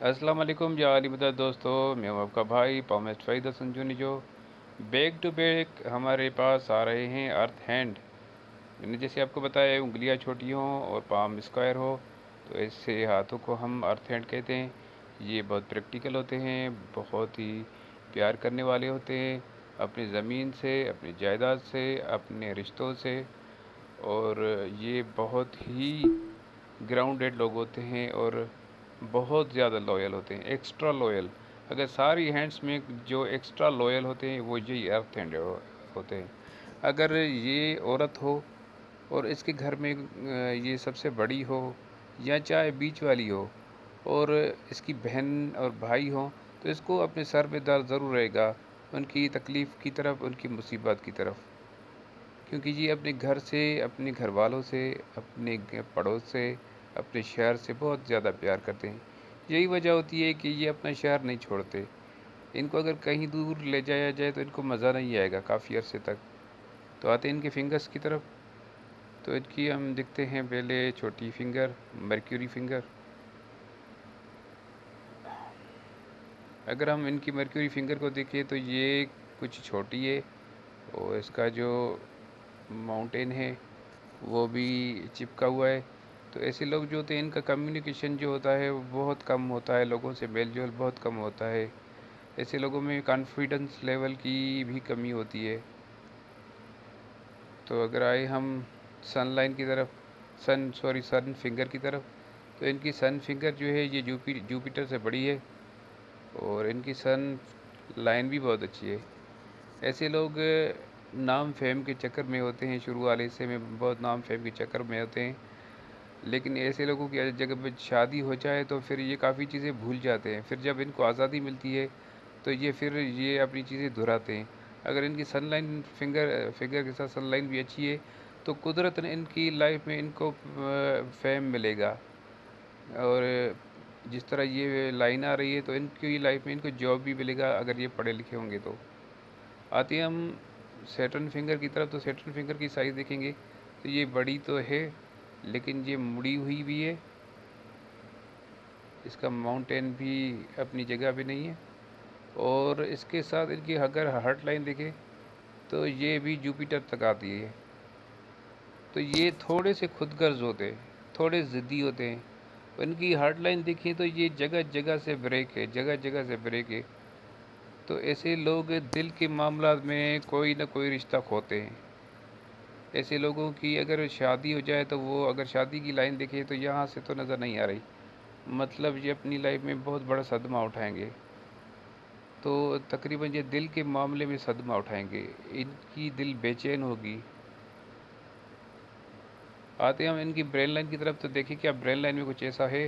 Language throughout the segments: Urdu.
السلام علیکم یا علی مدد دوستو، میں ہوں آپ کا بھائی پامسٹ فائدہ سنجونی جو بیک ٹو بیک ہمارے پاس آ رہے ہیں ارتھ ہینڈ. میں نے جیسے آپ کو بتایا انگلیاں چھوٹی ہوں اور پام اسکوائر ہو تو ایسے ہاتھوں کو ہم ارتھ ہینڈ کہتے ہیں. یہ بہت پریکٹیکل ہوتے ہیں، بہت ہی پیار کرنے والے ہوتے ہیں اپنی زمین سے، اپنی جائیداد سے، اپنے رشتوں سے. اور یہ بہت ہی گراؤنڈیڈ لوگ ہوتے ہیں اور بہت زیادہ لوئل ہوتے ہیں، ایکسٹرا لوئل. اگر ساری ہینڈس میں جو ایکسٹرا لوئل ہوتے ہیں وہ یہی ارتھ ہینڈ ہوتے ہیں. اگر یہ عورت ہو اور اس کے گھر میں یہ سب سے بڑی ہو یا چاہے بیچ والی ہو اور اس کی بہن اور بھائی ہوں تو اس کو اپنے سر پہ درد ضرور رہے گا ان کی تکلیف کی طرف، ان کی مصیبت کی طرف. کیونکہ یہ اپنے گھر سے، اپنے گھر والوں سے، اپنے پڑوس سے، اپنے شہر سے بہت زیادہ پیار کرتے ہیں. یہی وجہ ہوتی ہے کہ یہ اپنا شہر نہیں چھوڑتے. ان کو اگر کہیں دور لے جایا جائے تو ان کو مزہ نہیں آئے گا کافی عرصے تک. تو آتے ہیں ان کے فنگرز کی طرف. تو ان کی ہم دیکھتے ہیں پہلے چھوٹی فنگر، مرکیوری فنگر. اگر ہم ان کی مرکیوری فنگر کو دیکھیں تو یہ کچھ چھوٹی ہے اور اس کا جو ماؤنٹین ہے وہ بھی چپکا ہوا ہے. تو ایسے لوگ جو ہوتے ہیں ان کا کمیونیکیشن جو ہوتا ہے وہ بہت کم ہوتا ہے، لوگوں سے میل جول بہت کم ہوتا ہے. ایسے لوگوں میں کانفیڈنس لیول کی بھی کمی ہوتی ہے. تو اگر آئے ہم سن فنگر کی طرف تو ان کی سن فنگر جو ہے یہ جوپیٹر سے بڑی ہے اور ان کی سن لائن بھی بہت اچھی ہے. ایسے لوگ نام فیم کے چکر میں ہوتے ہیں، شروع والے حصے میں بہت نام فیم کے چکر میں ہوتے ہیں. لیکن ایسے لوگوں کی جگہ پہ شادی ہو جائے تو پھر یہ کافی چیزیں بھول جاتے ہیں. پھر جب ان کو آزادی ملتی ہے تو یہ اپنی چیزیں دہراتے ہیں. اگر ان کی سن لائن فنگر کے ساتھ سن لائن بھی اچھی ہے تو قدرت نے ان کی لائف میں ان کو فیم ملے گا. اور جس طرح یہ لائن آ رہی ہے تو ان کی لائف میں ان کو جاب بھی ملے گا اگر یہ پڑھے لکھے ہوں گے تو. آتے ہیں ہم سیٹرن فنگر کی طرف. تو سیٹرن فنگر کی سائز دیکھیں گے تو یہ بڑی تو ہے لیکن یہ مڑی ہوئی بھی ہے. اس کا ماؤنٹین بھی اپنی جگہ پہ نہیں ہے. اور اس کے ساتھ ان کی اگر ہارٹ لائن دیکھیں تو یہ بھی جوپیٹر تک آتی ہے. تو یہ تھوڑے سے خود غرض ہوتے ہیں، تھوڑے ضدی ہوتے ہیں. ان کی ہارٹ لائن دیکھیں تو یہ جگہ جگہ سے بریک ہے، جگہ جگہ سے بریک ہے. تو ایسے لوگ دل کے معاملات میں کوئی نہ کوئی رشتہ کھوتے ہیں. ایسے لوگوں کی اگر شادی ہو جائے تو وہ اگر شادی کی لائن دیکھیں تو یہاں سے تو نظر نہیں آ رہی، مطلب یہ اپنی لائف میں بہت بڑا صدمہ اٹھائیں گے. تو تقریباً یہ دل کے معاملے میں صدمہ اٹھائیں گے، ان کی دل بے چین ہوگی. آتے ہیں ہم ان کی برین لائن کی طرف. تو دیکھیں کیا برین لائن میں کچھ ایسا ہے.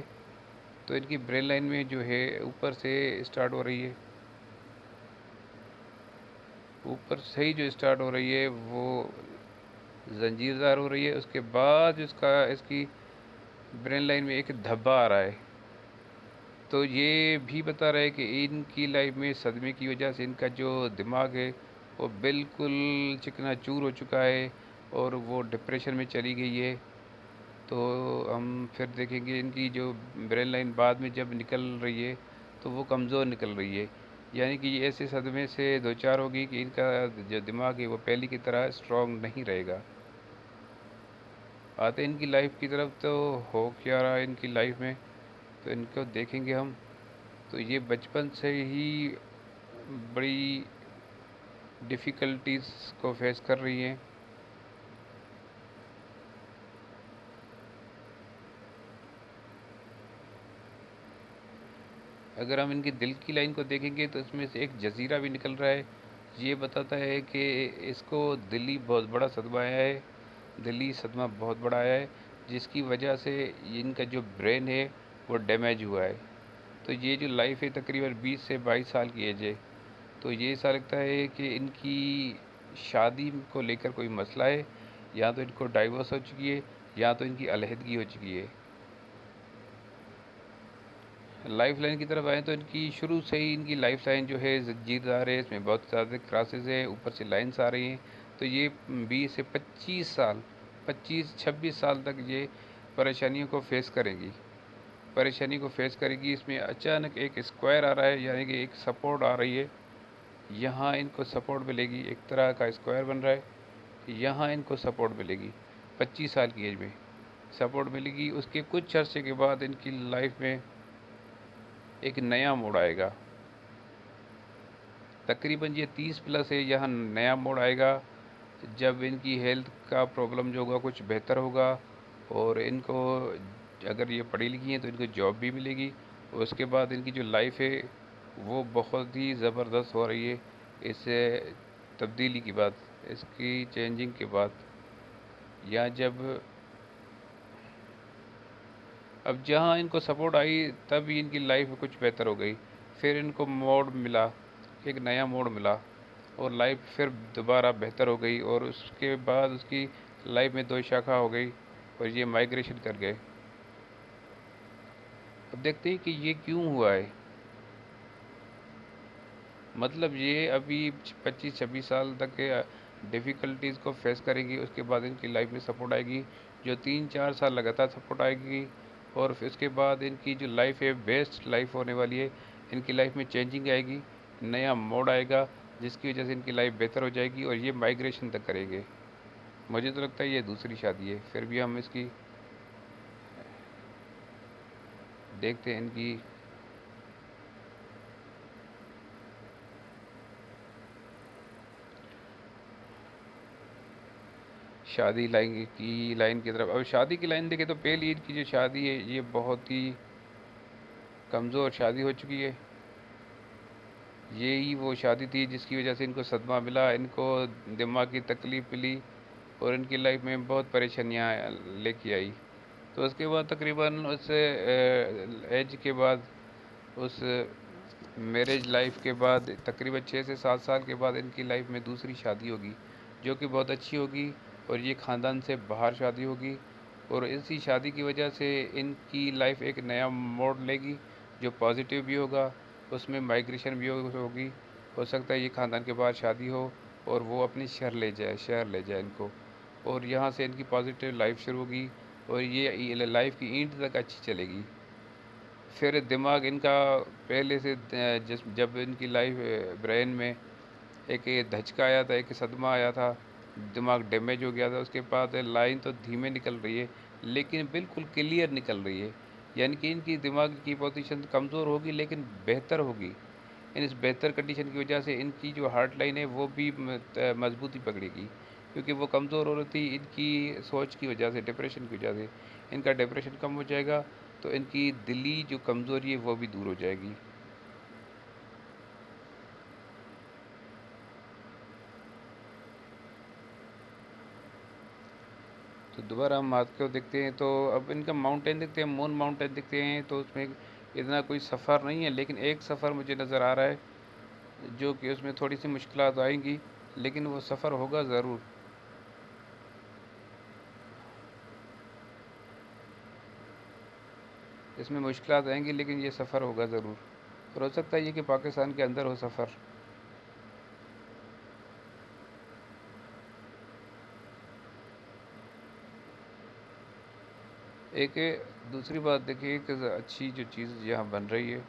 تو ان کی برین لائن میں جو ہے اوپر سے اسٹارٹ ہو رہی ہے، اوپر سے ہی جو اسٹارٹ ہو رہی ہے وہ زنجیر دار ہو رہی ہے. اس کے بعد اس کی برین لائن میں ایک دھبا آ رہا ہے. تو یہ بھی بتا رہا ہے کہ ان کی لائف میں صدمے کی وجہ سے ان کا جو دماغ ہے وہ بالکل چکنا چور ہو چکا ہے اور وہ ڈپریشن میں چلی گئی ہے. تو ہم پھر دیکھیں گے ان کی جو برین لائن بعد میں جب نکل رہی ہے تو وہ کمزور نکل رہی ہے. یعنی کہ یہ ایسے صدمے سے دوچار ہوگی کہ ان کا جو دماغ ہے وہ پہلی کی طرح اسٹرانگ نہیں رہے گا. آتے ان کی لائف کی طرف. تو ہو کیا رہا ہے ان کی لائف میں تو ان کو دیکھیں گے ہم. تو یہ بچپن سے ہی بڑی ڈیفیکلٹیز کو فیس کر رہی ہیں. اگر ہم ان کی دل کی لائن کو دیکھیں گے تو اس میں سے ایک جزیرہ بھی نکل رہا ہے. یہ بتاتا ہے کہ اس کو دلی بہت بڑا صدمہ آیا ہے، دلی صدمہ بہت بڑا آیا ہے جس کی وجہ سے ان کا جو برین ہے وہ ڈیمیج ہوا ہے. تو یہ جو لائف ہے تقریباً 20 سے 22 سال کی ایج ہے. تو یہ ایسا لگتا ہے کہ ان کی شادی کو لے کر کوئی مسئلہ ہے، یا تو ان کو ڈائیورس ہو چکی ہے یا تو ان کی علیحدگی ہو چکی ہے. لائف لائن کی طرف آئیں تو ان کی شروع سے ہی ان کی لائف لائن جو ہے زنجیر دار ہے، اس میں بہت زیادہ کراسز ہیں، اوپر سے لائنس آ رہی ہیں. تو یہ 20 سے 25 سال 26 سال تک یہ پریشانیوں کو فیس کریں گی. پریشانی کو فیس کرے گی۔ اس میں اچانک ایک اسکوائر آ رہا ہے، یعنی کہ ایک سپورٹ آ رہی ہے، یہاں ان کو سپورٹ ملے گی، ایک طرح کا اسکوائر بن رہا ہے، یہاں ان کو سپورٹ ملے گی 25 سال کی ایج میں سپورٹ ملے گی۔ اس کے کچھ عرصے کے بعد ان کی لائف میں ایک نیا موڑ آئے گا، تقریباً یہ 30 پلس ہے، یہاں نیا موڑ آئے گا جب ان کی ہیلتھ کا پرابلم جو ہوگا کچھ بہتر ہوگا، اور ان کو اگر یہ پڑھی لکھی ہیں تو ان کو جاب بھی ملے گی، اور اس کے بعد ان کی جو لائف ہے وہ بہت ہی زبردست ہو رہی ہے۔ اس سے تبدیلی کی بات، اس کی چینجنگ کے بعد، یا جب اب جہاں ان کو سپورٹ آئی تب ہی ان کی لائف میں کچھ بہتر ہو گئی، پھر ان کو موڑ ملا، ایک نیا موڑ ملا، اور لائف پھر دوبارہ بہتر ہو گئی، اور اس کے بعد اس کی لائف میں دو شاخہ ہو گئی، اور یہ مائگریشن کر گئے۔ اب دیکھتے ہیں کہ یہ کیوں ہوا ہے۔ مطلب یہ ابھی 25-26 سال تک ڈیفیکلٹیز کو فیس کریں گی، اس کے بعد ان کی لائف میں سپورٹ آئے گی، جو 3-4 سال لگاتار سپورٹ آئے گی، اور پھر اس کے بعد ان کی جو لائف ہے بیسٹ لائف ہونے والی ہے، ان کی لائف میں چینجنگ آئے گی، نیا موڈ آئے گا، جس کی وجہ سے ان کی لائف بہتر ہو جائے گی، اور یہ مائگریشن تک کریں گے۔ مجھے تو لگتا ہے یہ دوسری شادی ہے، پھر بھی ہم اس کی دیکھتے ہیں ان کی شادی لائن کی طرف۔ اب شادی کی لائن دیکھیں تو پہلی ان کی جو شادی ہے یہ بہت ہی کمزور شادی ہو چکی ہے۔ یہی وہ شادی تھی جس کی وجہ سے ان کو صدمہ ملا، ان کو دماغ کی تکلیف ملی، اور ان کی لائف میں بہت پریشانیاں لے کے آئی۔ تو اس کے بعد تقریباً اس ایج کے بعد، اس میرج لائف کے بعد، تقریباً 6 سے 7 سال کے بعد ان کی لائف میں دوسری شادی ہوگی، جو کہ بہت اچھی ہوگی، اور یہ خاندان سے باہر شادی ہوگی، اور اسی شادی کی وجہ سے ان کی لائف ایک نیا موڑ لے گی، جو پازیٹیو بھی ہوگا، اس میں مائگریشن بھی ہوگی، ہو سکتا ہے یہ خاندان کے باہر شادی ہو، اور وہ اپنی شہر لے جائے ان کو، اور یہاں سے ان کی پازیٹیو لائف شروع ہوگی، اور یہ لائف کی اینڈ تک اچھی چلے گی۔ پھر دماغ ان کا پہلے سے جب ان کی لائف برین میں ایک دھچکا آیا تھا، ایک صدمہ آیا تھا، دماغ ڈیمیج ہو گیا تھا، اس کے بعد لائن تو دھیمے نکل رہی ہے لیکن بالکل کلیئر نکل رہی ہے، یعنی کہ ان کی دماغ کی پوزیشن کمزور ہوگی لیکن بہتر ہوگی۔ اس بہتر کنڈیشن کی وجہ سے ان کی جو ہارٹ لائن ہے وہ بھی مضبوطی پکڑے گی، کیونکہ وہ کمزور ہو رہی تھی ان کی سوچ کی وجہ سے، ڈپریشن کی وجہ سے۔ ان کا ڈپریشن کم ہو جائے گا تو ان کی دلی جو کمزوری ہے وہ بھی دور ہو جائے گی۔ تو دوبارہ ہم بات کو دیکھتے ہیں، تو اب ان کا ماؤنٹین دیکھتے ہیں، مون ماؤنٹین دیکھتے ہیں، تو اس میں اتنا کوئی سفر نہیں ہے، لیکن ایک سفر مجھے نظر آ رہا ہے جو کہ اس میں تھوڑی سی مشکلات آئیں گی، لیکن وہ سفر ہوگا ضرور۔ اس میں مشکلات آئیں گی لیکن یہ سفر ہوگا ضرور، اور ہو سکتا ہے یہ کہ پاکستان کے اندر ہو سفر۔ ایک دوسری بات دیکھیے کہ اچھی جو چیز یہاں بن رہی ہے،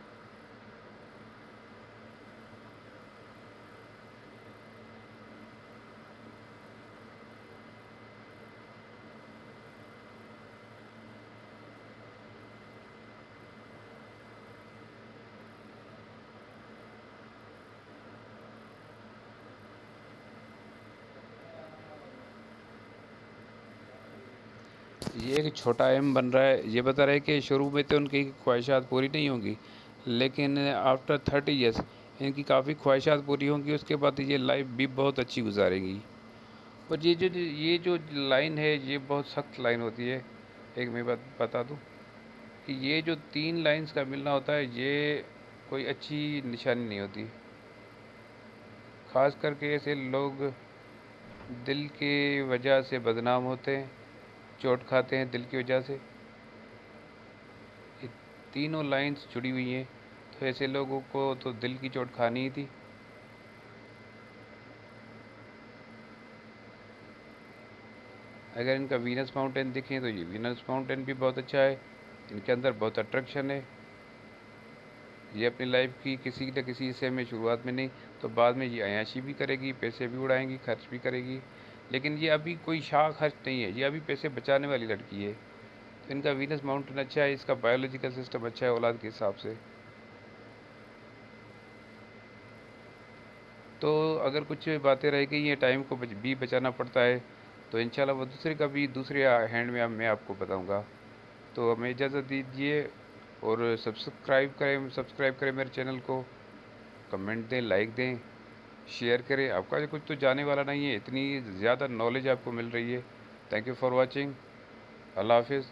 یہ ایک چھوٹا ایم بن رہا ہے، یہ بتا رہا ہے کہ شروع میں تو ان کی خواہشات پوری نہیں ہوں گی، لیکن آفٹر 30 ایئرس ان کی کافی خواہشات پوری ہوں گی، اس کے بعد یہ لائف بھی بہت اچھی گزارے گی۔ اور یہ جو لائن ہے یہ بہت سخت لائن ہوتی ہے۔ ایک میں بات بتا دوں کہ یہ جو 3 لائنز کا ملنا ہوتا ہے یہ کوئی اچھی نشانی نہیں ہوتی، خاص کر کے ایسے لوگ دل کی وجہ سے بدنام ہوتے ہیں، چوٹ کھاتے ہیں دل کی وجہ سے۔ یہ تینوں لائنز جڑی ہوئی ہیں، تو ایسے لوگوں کو تو دل کی چوٹ کھانی ہی تھی۔ اگر ان کا وینس ماؤنٹین دیکھیں تو یہ وینس ماؤنٹین بھی بہت اچھا ہے، ان کے اندر بہت اٹریکشن ہے. یہ اپنی لائف کی کسی نہ کسی حصے میں شروعات میں نہیں تو بعد میں یہ عیاشی بھی کرے گی، پیسے بھی اڑائیں گی، خرچ بھی کرے گی. لیکن یہ ابھی کوئی شاہ خرچ نہیں ہے، یہ ابھی پیسے بچانے والی لڑکی ہے. تو ان کا وینس ماؤنٹن اچھا ہے، اس کا بایولوجیکل سسٹم اچھا ہے اولاد کے حساب سے. تو اگر کچھ باتیں رہ گئی ہیں، ٹائم کو بھی بچانا پڑتا ہے، تو انشاءاللہ وہ دوسرے کا بھی دوسرے ہینڈ میں آپ کو بتاؤں گا. تو ہمیں اجازت دیجیے اور سبسکرائب کریں میرے چینل کو. کمنٹ دیں، لائک دیں، شیئر کریں. آپ کا کچھ تو جانے والا نہیں ہے، اتنی زیادہ نالج آپ کو مل رہی ہے. Thank you for watching. اللہ حافظ.